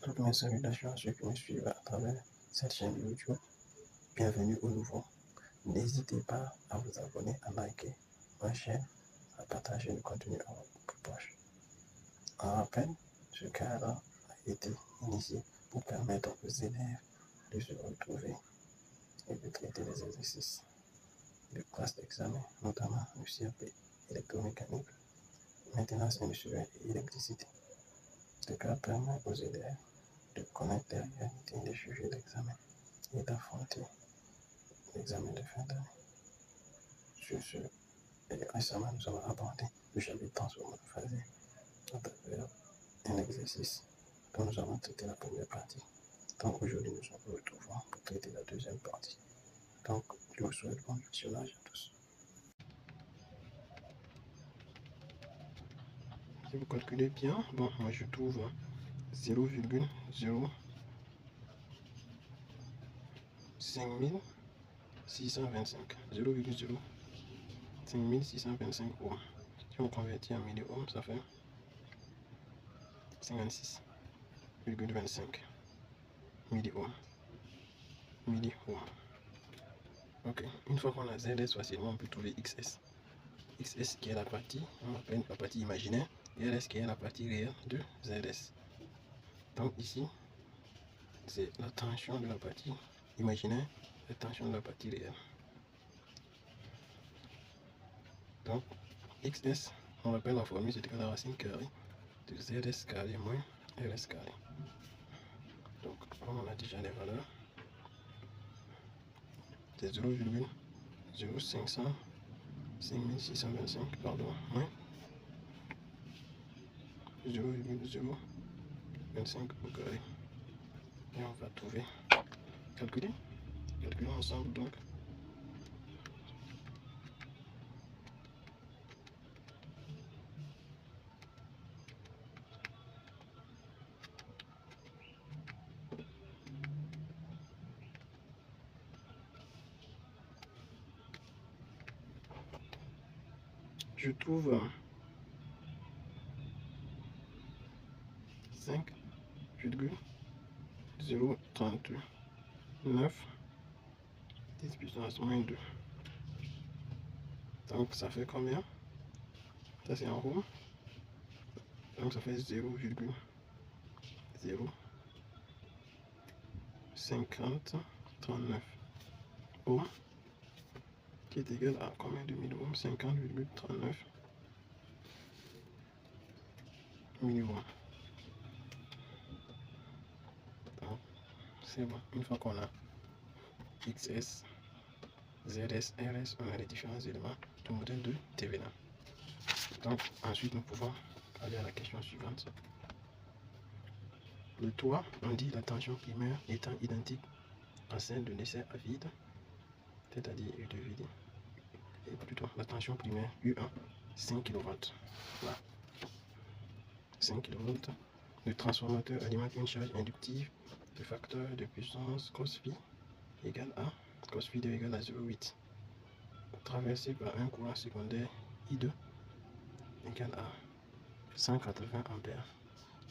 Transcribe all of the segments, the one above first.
Toutes mes salutations à ceux qui me suivent à travers cette chaîne YouTube. Bienvenue au nouveau. N'hésitez pas à vous abonner, à liker ma chaîne, à partager le contenu à votre proche. En rappel, ce cadre a été initié pour permettre aux élèves de se retrouver et de traiter les exercices de classe d'examen, notamment le CAP électromécanique, maintenance industrielle et électricité. Ce cadre permet aux élèves de connaître les réalités des sujets d'examen et d'affronter l'examen de fin d'année. Sur ce, récemment, nous avons abordé le chapitre transformateur à travers un exercice dont nous avons traité la première partie. Donc aujourd'hui, nous nous retrouvons pour traiter la deuxième partie. Donc, je vous souhaite bon visionnage à tous. Si vous calculez bien, bon, moi je trouve 0,05625 0,05625 ohms. Si on convertit en milliohms, ça fait 56,25 milliohms. Ok, une fois qu'on a ZS facilement, on peut trouver XS. XS qui est la partie, on appelle la partie imaginaire, et LS qui est la partie réelle de ZS. Donc ici, c'est la tension de la partie imaginaire, la tension de la partie réelle. Donc XS, on rappelle la formule, c'est la racine carrée de ZS carré moins LS carré. Donc comme on a déjà les valeurs, c'est 0,0625 pardon, moins 0,025 au carré. Et on va trouver, calculons ensemble donc. Je trouve 5,039 10 puissance moins 2. Donc ça fait combien? Ça c'est en ohm. Donc ça fait 0,05039 ohms qui est égal à combien de milliohms? 50,39 milliohms. Donc c'est bon. Une fois qu'on a XS, ZS, RS, on a les différents éléments du modèle de Thevenin. Donc ensuite nous pouvons aller à la question suivante. Le toit, on dit la tension primaire étant identique à celle de l'essai à vide, c'est-à-dire U de vide, et plutôt la tension primaire U1, 5 kV. Voilà. 5 kV. Le transformateur alimente une charge inductive de facteur de puissance cos phi égale à cos phi 2 égale à 0,8, traversé par un courant secondaire I2 égale à 180 ampères.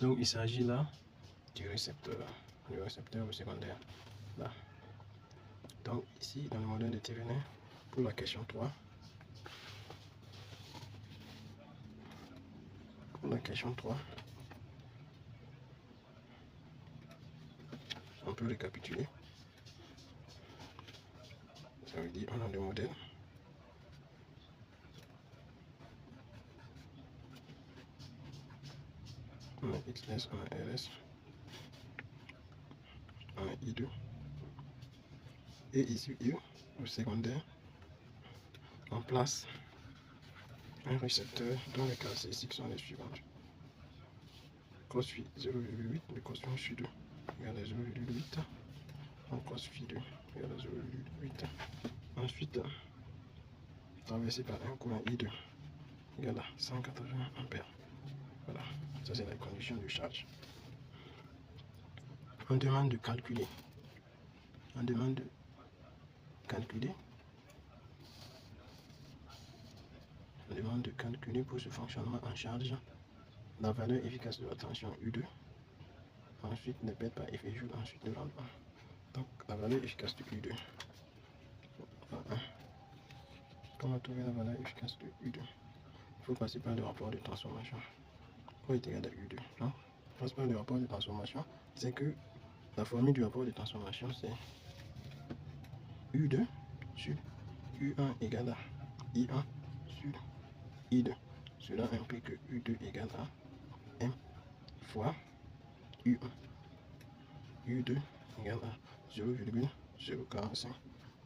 Donc il s'agit là du récepteur, le récepteur secondaire. Là. Donc ici dans le modèle de Thevenin, pour la question 3, on peut récapituler. Ça veut dire on a le modèle. On a XS, on a RS, on a I2. Et ici, U, au secondaire, on place un récepteur dont les caractéristiques sont les suivantes. Cos phi 0,8, le cos phi 2 égale à 0,8. Donc cos phi 2 égale à 0,8. Ensuite, traversé par un courant I2 égale à 180 ampères. Voilà, ça c'est la condition de charge. On demande de calculer. Pour ce fonctionnement en charge la valeur efficace de la tension U2. Ensuite, ne perd pas effet joule. Ensuite, le lendemain. Donc, la valeur efficace de U2. Voilà. Comment trouver la valeur efficace de U2? Il faut passer par le rapport de transformation. Quoi est égal à U2? Non? Passe par le rapport de transformation. C'est que la formule du rapport de transformation, c'est U2 sur U1 égale à I1 sur I2. Cela implique que U2 égale à M fois U1. U2 égale à 0,045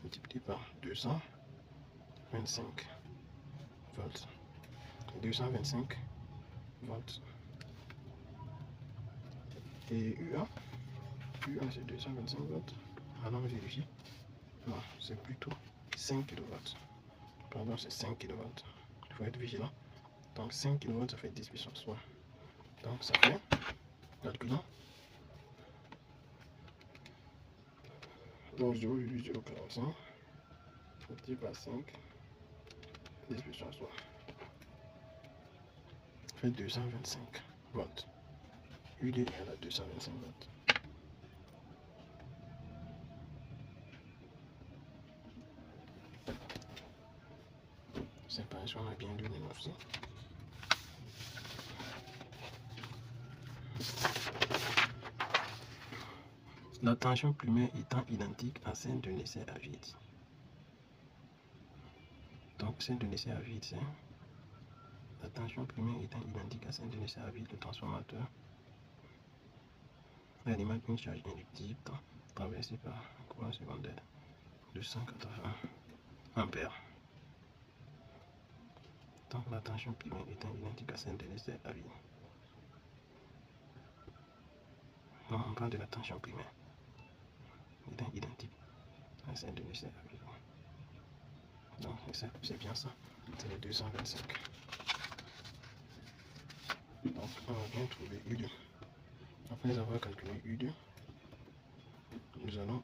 multiplié par 225 volts. 225 volts. Et U1 c'est 225 volts. Allons vérifier. Non, c'est plutôt 5 kW. Pardon, c'est 5 kW. Il faut être vigilant. Donc 5 kW, ça fait 10 puissance 3. Donc ça fait, calculons. Donc 0,045 multiplié par 5, 10 puissance 3. Ça fait 225 volts. UD égale à 225 volts. Séparation, on a bien lu le nom aussi. La tension primaire étant identique à celle de l'essai à vide. Donc celle de l'essai à vide, c'est la tension primaire étant identique à celle de l'essai à vide, le transformateur alimente une charge inductive traversée par un courant secondaire de 180 ampères. Donc la tension primaire étant identique à celle de l'essai à vide. Non, on parle de la tension primaire étant identique à celle de l'essai à vide. Donc c'est bien ça, c'est le 225. Donc on va bien trouver U2. Après avoir calculé U2, nous allons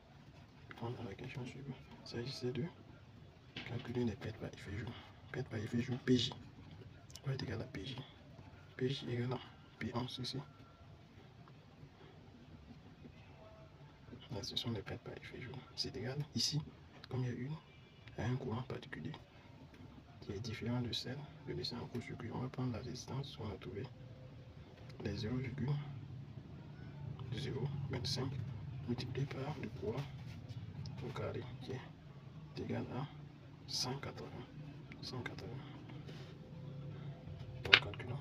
prendre la question suivante. Il s'agissait de calculer les pertes par effet joule. Pertes par effet joule PJ. Quoi est égal à PJ? PJ égale à P11 ici. Là, ce sont les pertes par effet joule. C'est égal ici, comme il y a une, à un courant particulier qui est différent de celle de l'essai en court-circuit. On va prendre la résistance, on a trouvé les 0,025 multiplié par le courant au carré qui est égal à 180. 180. Donc calculons.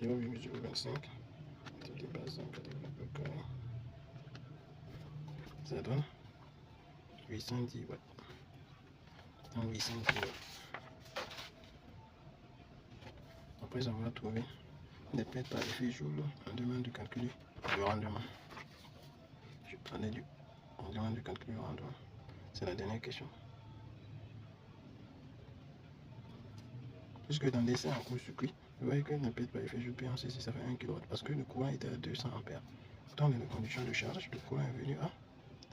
0,025 multiplié par 180 au carré. Ça donne 810 watts. Donc 810 watts. Après avoir trouvé les pertes par effet joule, on demande de calculer le rendement. Je parlais du. On demande de calculer le rendement. C'est la dernière question. Puisque dans l'essai en court-circuit, vous voyez que la perte par effet joule P1 ça fait 1 kW parce que le courant était à 200 ampères. Dans les conditions de charge, le courant est venu à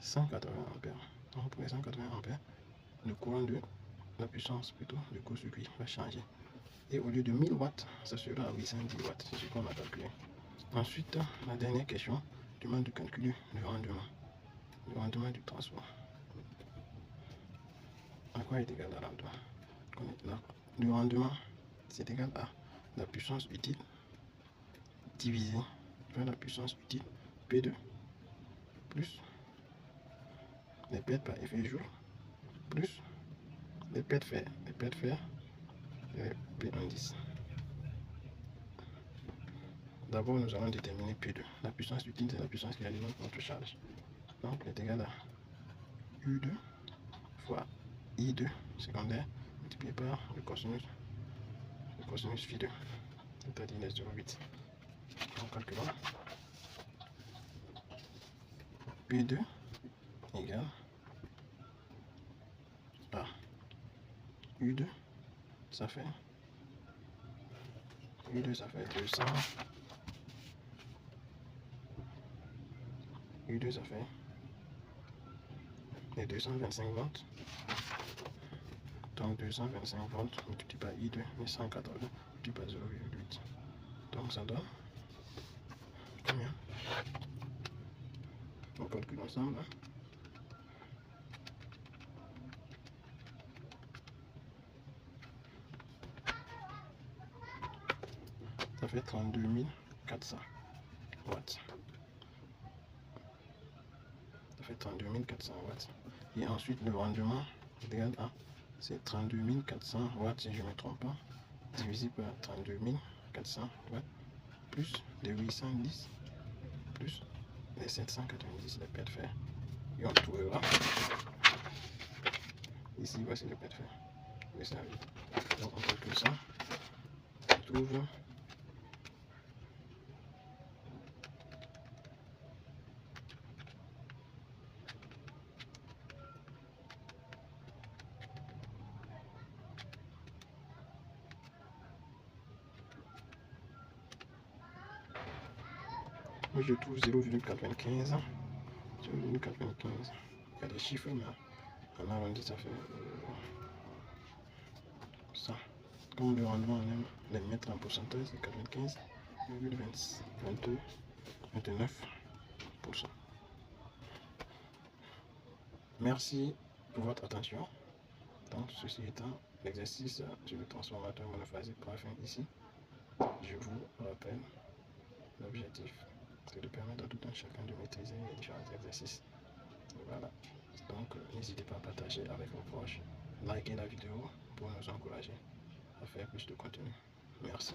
180 ampères. Donc pour les 180 ampères, le courant de la puissance plutôt du court-circuit va changer. Et au lieu de 1000 watts, ça sera à 810 watts. C'est ce qu'on a calculé. Ensuite, la dernière question demande de calculer le rendement. Le rendement du transport. À quoi est égal le rendement? Le rendement, c'est égal à la puissance utile divisé par la puissance utile P2 plus les pertes par effet joule plus les pertes fer. Les pertes fer, P10. D'abord, nous allons déterminer P2. La puissance utile, c'est la puissance qui alimente notre charge. Donc, elle est égale à U2 fois I2 secondaire multiplié par le cosinus phi2, c'est-à-dire les 0,8. Donc, calculons. P2 égale à U2, ça fait 200. U2, ça fait les 225 volts. Donc 225 volts multiplié par I2, et 180 multiplié par 0,8. Donc ça donne combien? On calcule ensemble. Ça fait 32 400 watts. Ça fait 32 400 watts. Et ensuite, le rendement est égal à, c'est 32 400 watts, si je ne me trompe pas, divisé par 32 400 watts, plus les 810, plus les 790 de paire de fer. Et on trouvera, ici, voici le paire de fer. Mais ça vite. Donc, on calcule ça. On trouve moi je trouve 0,95. 0,95. Il y a des chiffres, mais en arrondi, ça fait ça. Comme le rendement, on aime les mettre en pourcentage, c'est 95,29%. Merci pour votre attention. Donc, ceci étant, l'exercice sur le transformateur monophasique pour la fin ici, je vous rappelle l'objectif, c'est de permettre à tout un chacun de maîtriser les différents exercices. Voilà. Donc, n'hésitez pas à partager avec vos proches, liker la vidéo pour nous encourager à faire plus de contenu. Merci.